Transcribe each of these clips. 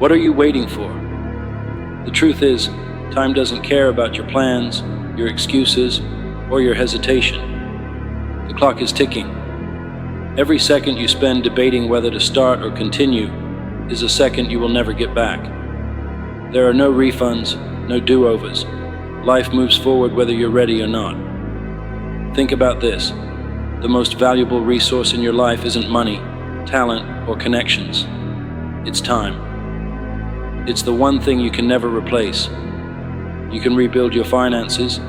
What are you waiting for? The truth is, time doesn't care about your plans, your excuses, or your hesitation. The clock is ticking. Every second you spend debating whether to start or continue is a second you will never get back. There are no refunds, no do-overs. Life moves forward whether you're ready or not. Think about this. The most valuable resource in your life isn't money, talent, or connections. It's time. It's the one thing you can never replace. You can rebuild your finances,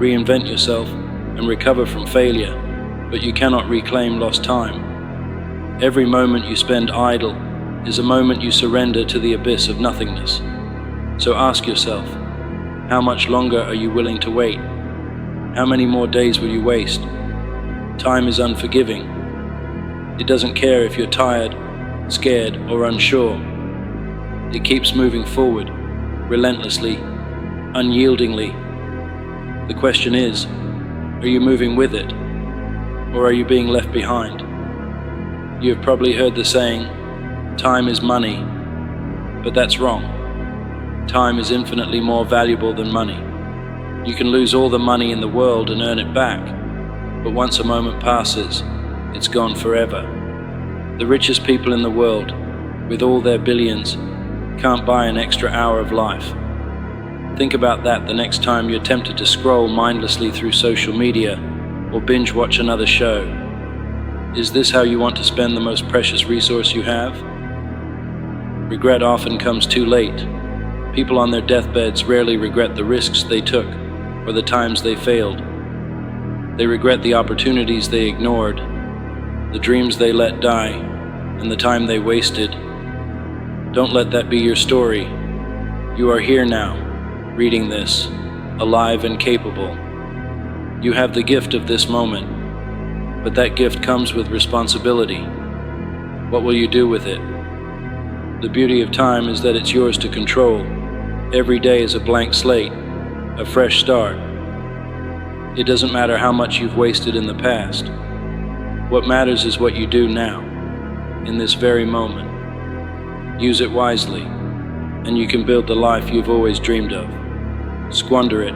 reinvent yourself, and recover from failure, but you cannot reclaim lost time. Every moment you spend idle is a moment you surrender to the abyss of nothingness. So ask yourself, how much longer are you willing to wait? How many more days will you waste? Time is unforgiving. It doesn't care if you're tired, scared, or unsure. It keeps moving forward, relentlessly, unyieldingly. The question is, are you moving with it, or are you being left behind? You have probably heard the saying, time is money, but that's wrong. Time is infinitely more valuable than money. You can lose all the money in the world and earn it back, but once a moment passes, it's gone forever. The richest people in the world, with all their billions, can't buy an extra hour of life. Think about that the next time you're tempted to scroll mindlessly through social media or binge watch another show. Is this how you want to spend the most precious resource you have? Regret often comes too late. People on their deathbeds rarely regret the risks they took or the times they failed. They regret the opportunities they ignored, the dreams they let die, and the time they wasted. Don't let that be your story. You are here now, reading this, alive and capable. You have the gift of this moment, but that gift comes with responsibility. What will you do with it? The beauty of time is that it's yours to control. Every day is a blank slate, a fresh start. It doesn't matter how much you've wasted in the past. What matters is what you do now, in this very moment. Use it wisely, and you can build the life you've always dreamed of. Squander it,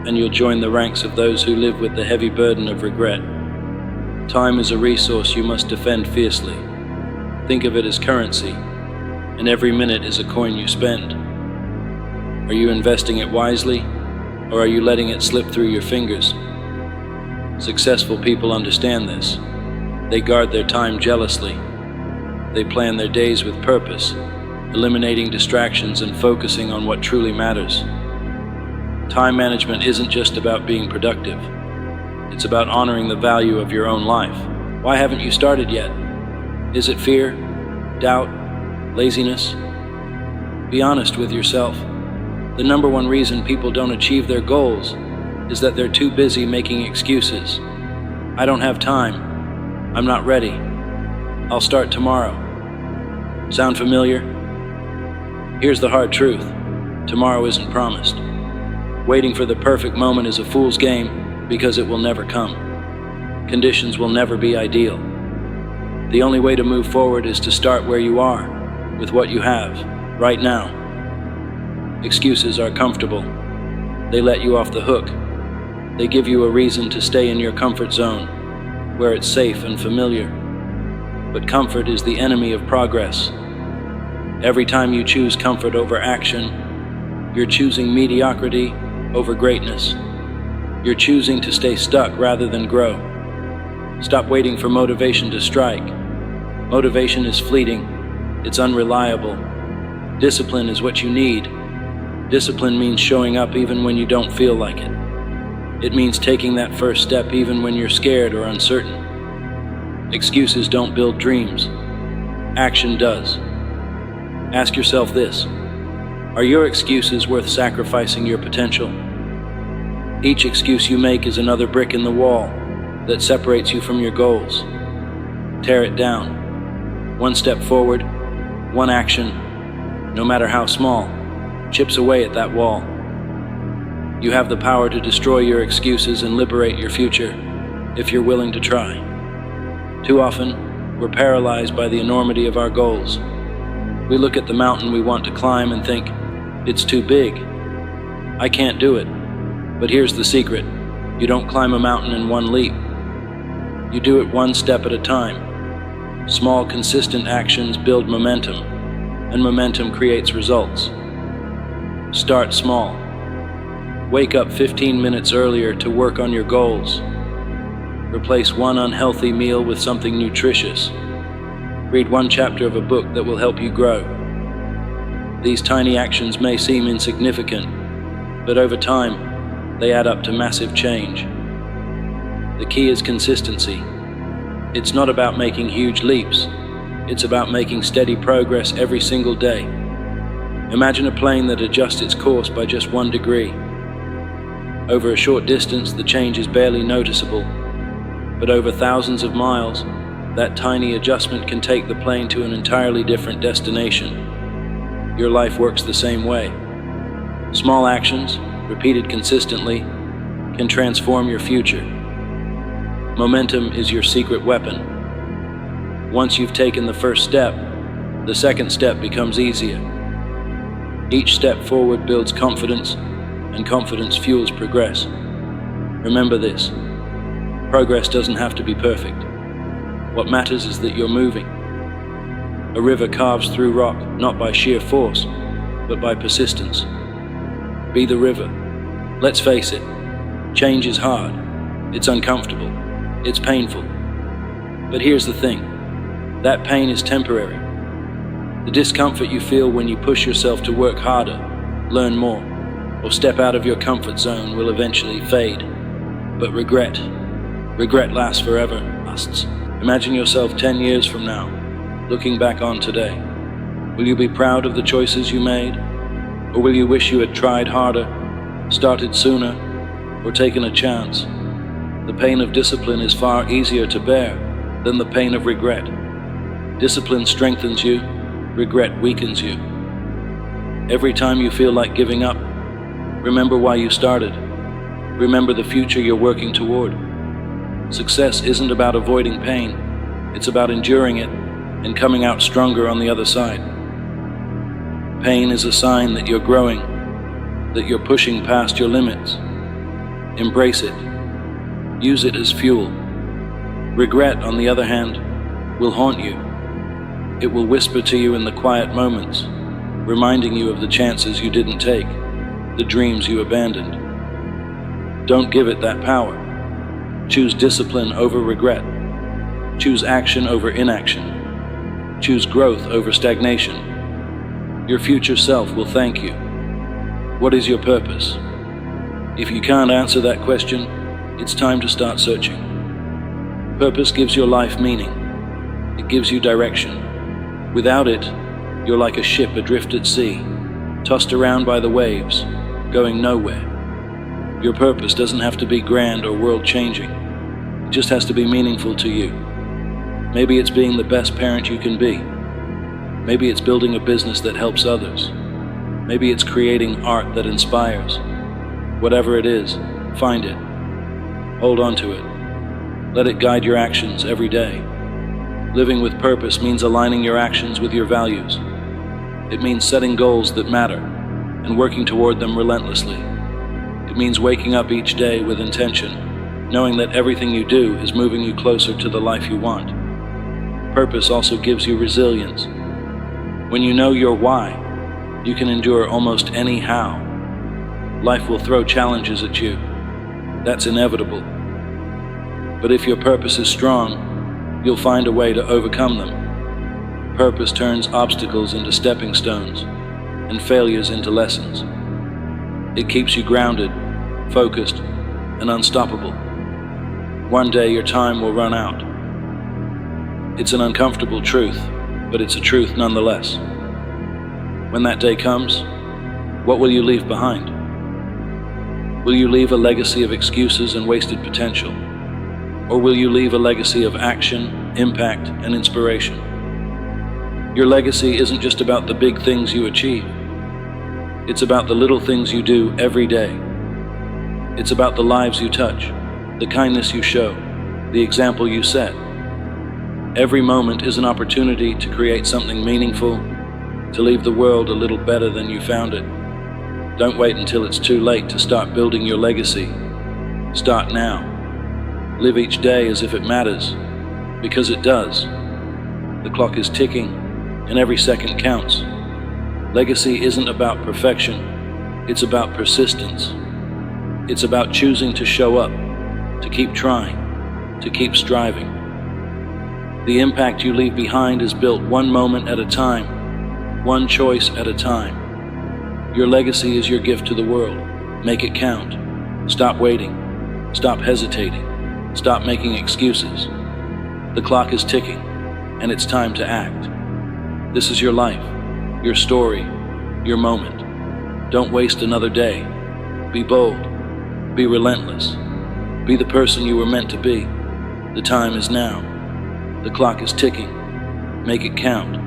and you'll join the ranks of those who live with the heavy burden of regret. Time is a resource you must defend fiercely. Think of it as currency, and every minute is a coin you spend. Are you investing it wisely, or are you letting it slip through your fingers? Successful people understand this. They guard their time jealously. They plan their days with purpose, eliminating distractions and focusing on what truly matters. Time management isn't just about being productive. It's about honoring the value of your own life. Why haven't you started yet? Is it fear, doubt, laziness? Be honest with yourself. The number one reason people don't achieve their goals is that they're too busy making excuses. I don't have time. I'm not ready. I'll start tomorrow. Sound familiar? Here's the hard truth. Tomorrow isn't promised. Waiting for the perfect moment is a fool's game because it will never come. Conditions will never be ideal. The only way to move forward is to start where you are, with what you have, right now. Excuses are comfortable. They let you off the hook. They give you a reason to stay in your comfort zone, where it's safe and familiar. But comfort is the enemy of progress. Every time you choose comfort over action, you're choosing mediocrity over greatness. You're choosing to stay stuck rather than grow. Stop waiting for motivation to strike. Motivation is fleeting. It's unreliable. Discipline is what you need. Discipline means showing up even when you don't feel like it. It means taking that first step even when you're scared or uncertain. Excuses don't build dreams. Action does. Ask yourself this: are your excuses worth sacrificing your potential? Each excuse you make is another brick in the wall that separates you from your goals. Tear it down. One step forward, one action, no matter how small, chips away at that wall. You have the power to destroy your excuses and liberate your future if you're willing to try. Too often, we're paralyzed by the enormity of our goals. We look at the mountain we want to climb and think, it's too big. I can't do it. But here's the secret. You don't climb a mountain in one leap. You do it one step at a time. Small, consistent actions build momentum, and momentum creates results. Start small. Wake up 15 minutes earlier to work on your goals. Replace one unhealthy meal with something nutritious. Read one chapter of a book that will help you grow. These tiny actions may seem insignificant, but over time, they add up to massive change. The key is consistency. It's not about making huge leaps. It's about making steady progress every single day. Imagine a plane that adjusts its course by just 1 degree. Over a short distance, the change is barely noticeable, but over thousands of miles, that tiny adjustment can take the plane to an entirely different destination. Your life works the same way. Small actions, repeated consistently, can transform your future. Momentum is your secret weapon. Once you've taken the first step, the second step becomes easier. Each step forward builds confidence, and confidence fuels progress. Remember this: progress doesn't have to be perfect. What matters is that you're moving. A river carves through rock not by sheer force, but by persistence. Be the river. Let's face it, change is hard. It's uncomfortable. It's painful. But here's the thing: that pain is temporary. The discomfort you feel when you push yourself to work harder, learn more, or step out of your comfort zone will eventually fade. But regret lasts forever, lasts. Imagine yourself 10 years from now, looking back on today. Will you be proud of the choices you made? Or will you wish you had tried harder, started sooner, or taken a chance? The pain of discipline is far easier to bear than the pain of regret. Discipline strengthens you, regret weakens you. Every time you feel like giving up, remember why you started. Remember the future you're working toward. Success isn't about avoiding pain. It's about enduring it and coming out stronger on the other side. Pain is a sign that you're growing, that you're pushing past your limits. Embrace it. Use it as fuel. Regret, on the other hand, will haunt you. It will whisper to you in the quiet moments, reminding you of the chances you didn't take, the dreams you abandoned. Don't give it that power. Choose discipline over regret. Choose action over inaction. Choose growth over stagnation. Your future self will thank you. What is your purpose? If you can't answer that question, it's time to start searching. Purpose gives your life meaning. It gives you direction. Without it, you're like a ship adrift at sea, tossed around by the waves, going nowhere. Your purpose doesn't have to be grand or world-changing. It just has to be meaningful to you. Maybe it's being the best parent you can be. Maybe it's building a business that helps others. Maybe it's creating art that inspires. Whatever it is, find it. Hold on to it. Let it guide your actions every day. Living with purpose means aligning your actions with your values. It means setting goals that matter and working toward them relentlessly. It means waking up each day with intention, knowing that everything you do is moving you closer to the life you want. Purpose also gives you resilience. When you know your why, you can endure almost any how. Life will throw challenges at you. That's inevitable. But if your purpose is strong, you'll find a way to overcome them. Purpose turns obstacles into stepping stones and failures into lessons. It keeps you grounded, focused, and unstoppable. One day your time will run out. It's an uncomfortable truth, but it's a truth nonetheless. When that day comes, what will you leave behind? Will you leave a legacy of excuses and wasted potential? Or will you leave a legacy of action, impact, and inspiration? Your legacy isn't just about the big things you achieve. It's about the little things you do every day. It's about the lives you touch, the kindness you show, the example you set. Every moment is an opportunity to create something meaningful, to leave the world a little better than you found it. Don't wait until it's too late to start building your legacy. Start now. Live each day as if it matters, because it does. The clock is ticking, and every second counts. Legacy isn't about perfection, it's about persistence. It's about choosing to show up, to keep trying, to keep striving. The impact you leave behind is built one moment at a time, one choice at a time. Your legacy is your gift to the world. Make it count. Stop waiting. Stop hesitating. Stop making excuses. The clock is ticking, and it's time to act. This is your life, your story, your moment. Don't waste another day. Be bold. Be relentless. Be the person you were meant to be. The time is now. The clock is ticking. Make it count.